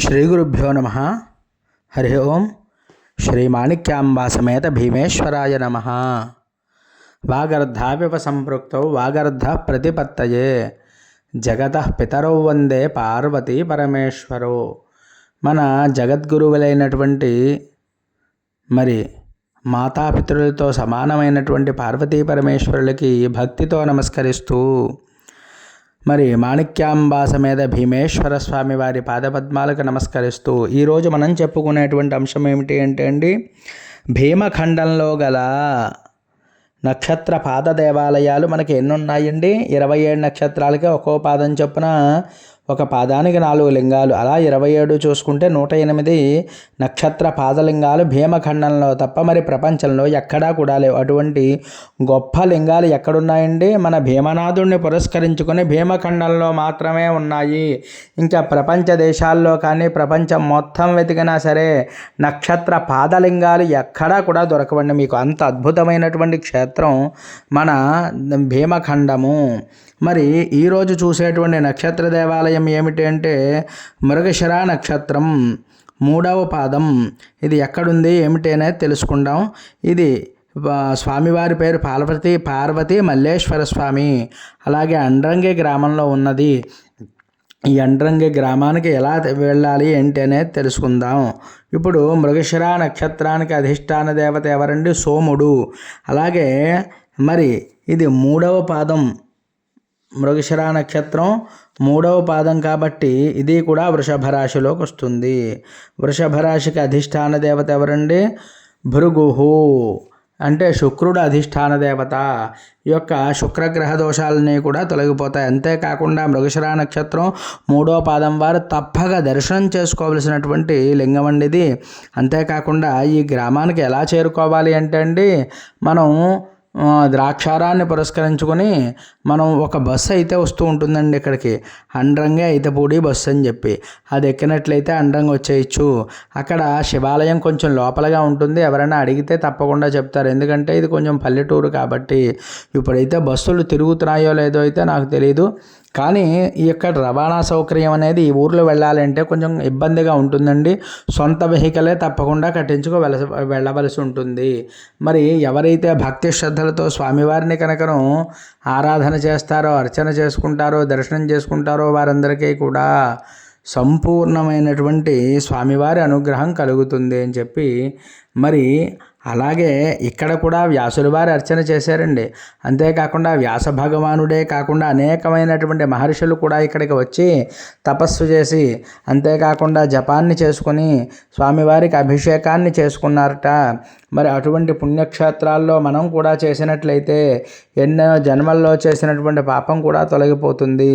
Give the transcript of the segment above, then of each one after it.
శ్రీ గురుభ్యో నమ. హరి ఓం. శ్రీ మాణిక్యాంబా సమేత భీమేశ్వరాయ నమ. వాగర్ధావివ సంపృక్తౌ వాగర్ధ ప్రతిపత్తయే జగతః పితరౌ వందే పార్వతీ పరమేశ్వరో. మన జగద్గురువులైనటువంటి మరి మాతాపితరులతో సమానమైనటువంటి పార్వతీ పరమేశ్వరులకి భక్తితో నమస్కరిస్తూ మరి మాణిక్యాంబా సమేత భీమేశ్వర స్వామి వారి పాదపద్మాలకు నమస్కరిస్తూ ఈరోజు మనం చెప్పుకునేటువంటి అంశం ఏమిటి అంటే అండి, భీమఖండంలో గల నక్షత్ర పాద దేవాలయాలు మనకి ఎన్ని ఉన్నాయండి? 27 నక్షత్రాలకే ఒక్కో పాదం చొప్పున, ఒక పాదానికి 4 లింగాలు, అలా 27 చూసుకుంటే 108 నక్షత్ర పాదలింగాలు భీమఖండంలో తప్ప మరి ప్రపంచంలో ఎక్కడా కూడా లేవు. అటువంటి గొప్ప లింగాలు ఎక్కడున్నాయండి? మన భీమనాథుడిని పురస్కరించుకొని భీమఖండంలో మాత్రమే ఉన్నాయి. ఇంకా ప్రపంచ దేశాల్లో కానీ ప్రపంచం మొత్తం వెతికినా సరే నక్షత్ర పాదలింగాలు ఎక్కడా కూడా దొరకవండి మీకు. అంత అద్భుతమైనటువంటి క్షేత్రం మన భీమఖండము. మరి ఈరోజు చూసేటువంటి నక్షత్ర దేవాలయం ఏమిటి అంటే మృగశిర నక్షత్రం 3వ పాదం. ఇది ఎక్కడుంది ఏమిటి అనేది తెలుసుకుందాం. ఇది స్వామివారి పేరు పార్వతీ మల్లేశ్వర స్వామి. అలాగే అండ్రంగి గ్రామంలో ఉన్నది. ఈ అండ్రంగి గ్రామానికి ఎలా వెళ్ళాలి ఏంటి అనేది తెలుసుకుందాం. ఇప్పుడు మృగశిర నక్షత్రానికి అధిష్టాన దేవత ఎవరండి? సోముడు. అలాగే మరి ఇది 3వ పాదం. మృగశిర నక్షత్రం 3వ పాదం కాబట్టి ఇది కూడా వృషభ రాశిలోకి వస్తుంది. వృషభ రాశికి అధిష్టాన దేవత ఎవరండి? భృగుహు, అంటే శుక్రుడు అధిష్టాన దేవత. ఈ యొక్క శుక్రగ్రహ దోషాలన్నీ కూడా తొలగిపోతాయి. అంతేకాకుండా మృగశిర నక్షత్రం 3వ పాదం వారు తప్పక దర్శనం చేసుకోవలసినటువంటి లింగం అండి ఇది. అంతేకాకుండా ఈ గ్రామానికి ఎలా చేరుకోవాలి అంటే అండి, మనం ద్రాక్షారాన్ని పురస్కరించుకొని మనం ఒక బస్సు అయితే వస్తూ ఉంటుందండి ఇక్కడికి, అండ్రంగి అయితపూడి బస్సు అని చెప్పి. అది ఎక్కినట్లయితే అండ్రంగి వచ్చేయచ్చు. అక్కడ శివాలయం కొంచెం లోపలగా ఉంటుంది. ఎవరైనా అడిగితే తప్పకుండా చెప్తారు, ఎందుకంటే ఇది కొంచెం పల్లెటూరు కాబట్టి. ఇప్పుడైతే బస్సులు తిరుగుతున్నాయో లేదో అయితే నాకు తెలియదు, కానీ ఈ యొక్క రవాణా సౌకర్యం అనేది ఈ ఊర్లో వెళ్ళాలంటే కొంచెం ఇబ్బందిగా ఉంటుందండి. సొంత వెహికలే తప్పకుండా వెళ్ళవలసి ఉంటుంది. మరి ఎవరైతే భక్తి శ్రద్ధలతో స్వామివారిని కనుకను ఆరాధన చేస్తారో, అర్చన చేసుకుంటారో, దర్శనం చేసుకుంటారో వారందరికీ కూడా సంపూర్ణమైనటువంటి స్వామివారి అనుగ్రహం కలుగుతుంది అని చెప్పి మరి అలాగే ఇక్కడ కూడా వ్యాసుల వారు అర్చన చేశారండి. అంతేకాకుండా వ్యాస భగవానుడే కాకుండా అనేకమైనటువంటి మహర్షులు కూడా ఇక్కడికి వచ్చి తపస్సు చేసి, అంతేకాకుండా జపాన్ని చేసుకొని స్వామివారికి అభిషేకాన్ని చేసుకున్నారట. మరి అటువంటి పుణ్యక్షేత్రాల్లో మనం కూడా చేసినట్లయితే ఎన్నో జన్మల్లో చేసినటువంటి పాపం కూడా తొలగిపోతుంది.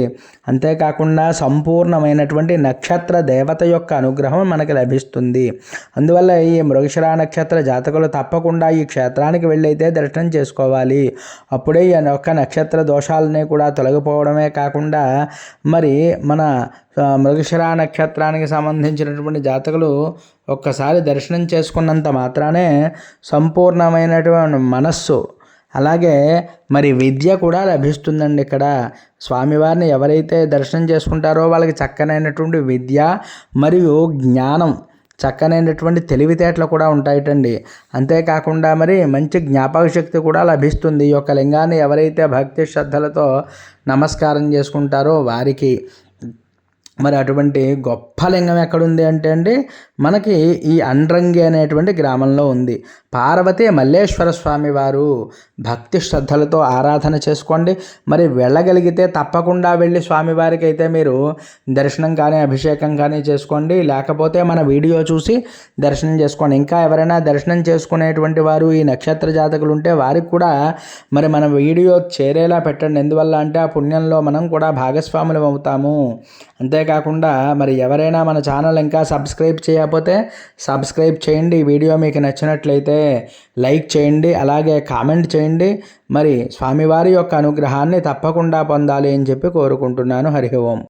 అంతేకాకుండా సంపూర్ణమైనటువంటి నక్షత్ర దేవత యొక్క అనుగ్రహం మనకి లభిస్తుంది. అందువల్ల ఈ మృగశిర నక్షత్ర జాతకులు తప్పకుండా ఈ క్షేత్రానికి వెళ్ళైతే దర్శనం చేసుకోవాలి. అప్పుడే ఈ యొక్క నక్షత్ర దోషాలని కూడా తొలగిపోవడమే కాకుండా మరి మన మృగశిర నక్షత్రానికి సంబంధించినటువంటి జాతకులు ఒక్కసారి దర్శనం చేసుకున్నంత మాత్రానే సంపూర్ణమైనటువంటి మనస్సు, అలాగే మరి విద్య కూడా లభిస్తుందండి. ఇక్కడ స్వామివారిని ఎవరైతే దర్శనం చేసుకుంటారో వాళ్ళకి చక్కనైనటువంటి విద్య మరియు జ్ఞానం, చక్కనైనటువంటి తెలివితేటలు కూడా ఉంటాయిటండి. అంతేకాకుండా మరి మంచి జ్ఞాపక శక్తి కూడా లభిస్తుంది. ఈ యొక్క లింగాన్ని ఎవరైతే భక్తి శ్రద్ధలతో నమస్కారం చేసుకుంటారో వారికి. మరి అటువంటి గొప్ప లింగం ఎక్కడుంది అంటే అండి, మనకి ఈ అండ్రంగి అనేటువంటి గ్రామంలో ఉంది. పార్వతీ మల్లేశ్వర స్వామి వారు. భక్తి శ్రద్ధలతో ఆరాధన చేసుకోండి. మరి వెళ్ళగలిగితే తప్పకుండా వెళ్ళి స్వామివారికి అయితే మీరు దర్శనం కానీ అభిషేకం కానీ చేసుకోండి. లేకపోతే మన వీడియో చూసి దర్శనం చేసుకోండి. ఇంకా ఎవరైనా దర్శనం చేసుకునేటువంటి వారు ఈ నక్షత్ర జాతకులు ఉంటే వారికి కూడా మరి మన వీడియో చేరేలా పెట్టండి. ఎందువల్ల అంటే ఆ పుణ్యంలో మనం కూడా భాగస్వాములు అవుతాము. అంతేకాకుండా మరి ఎవరైనా మన ఛానల్ ఇంకా సబ్స్క్రైబ్ చేయకపోతే సబ్స్క్రైబ్ చేయండి. ఈ వీడియో మీకు నచ్చినట్లయితే లైక్ చేయండి, అలాగే కామెంట్ చేయండి. మరి స్వామివారి యొక్క అనుగ్రహాన్ని తప్పకుండా పొందాలి అని చెప్పి కోరుకుంటున్నాను. హరి ఓం.